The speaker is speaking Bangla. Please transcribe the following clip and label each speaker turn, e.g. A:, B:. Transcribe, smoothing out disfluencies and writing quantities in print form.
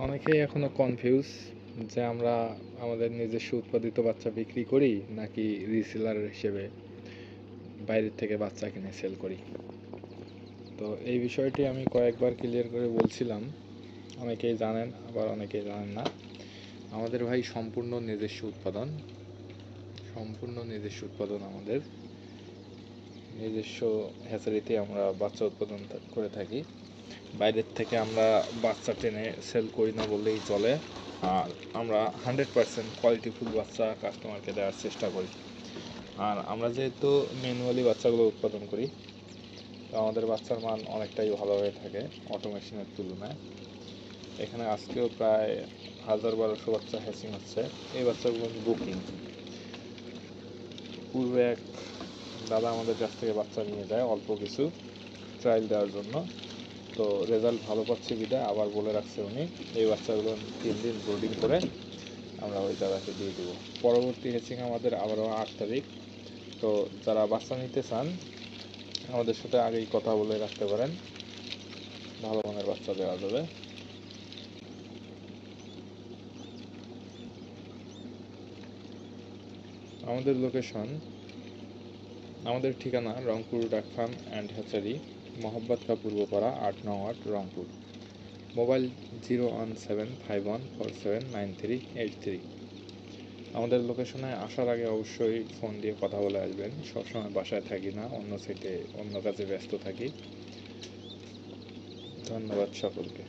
A: অনেকেই এখনো কনফিউজ যে আমরা আমাদের নিজস্ব উৎপাদিত বাচ্চা বিক্রি করি নাকি রিসেলার হিসেবে বাইরের থেকে বাচ্চা কিনে সেল করি। তো এই বিষয়টি আমি কয়েকবার ক্লিয়ার করে বলছিলাম, অনেকেই জানেন আবার অনেকেই জানেন না। আমাদের ভাই সম্পূর্ণ নিজস্ব উৎপাদন আমাদের নিজস্ব হ্যাচারিতে আমরা বাচ্চা উৎপাদন করে থাকি। বাইরের থেকে আমরা বাচ্চা টেনে সেল করি না বললেই চলে। আর আমরা 100% কোয়ালিটিফুল বাচ্চা কাস্টমারকে দেওয়ার চেষ্টা করি। আর আমরা যেহেতু ম্যানুয়ালি বাচ্চাগুলো উৎপাদন করি, তো আমাদের বাচ্চার মান অনেকটাই ভালো হয়ে থাকে অটোমেশনের তুলনায়। এখানে আজকেও প্রায় 1000-1200 বাচ্চা হ্যাচিং হচ্ছে। এই বাচ্চাগুলো বুকিং। পূর্বে এক দাদা আমাদের কাছ থেকে বাচ্চা নিয়ে যায় অল্প কিছু ট্রায়াল দেওয়ার জন্য। তো রেজাল্ট ভালো পাচ্ছি বিদায় আবার বলে রাখছে উনি এই বাচ্চাগুলো 3 দিন ব্রুডিং করে আমরা ওই দাদাকে দিয়ে দেবো। পরবর্তী হ্যাচিং আমাদের আবারও 8 তারিখ। তো যারা বাচ্চা নিতে চান আমাদের সাথে আগেই কথা বলে রাখতে পারেন, ভালো মানের বাচ্চা দেওয়া যাবে। আমাদের লোকেশন, আমাদের ঠিকানা রংপুর ডাক ফার্ম অ্যান্ড হ্যাচারি, মোহাম্মদ খা পূর্বপাড়া 8 নং ওয়ার্ড, রংপুর। মোবাইল 01751479383। আমাদের লোকেশনে আসার আগে অবশ্যই ফোন দিয়ে কথা বলে আসবেন। সবসময় বাসায় থাকি না, অন্য সাইটে অন্য কাজে ব্যস্ত থাকি। ধন্যবাদ সকলকে।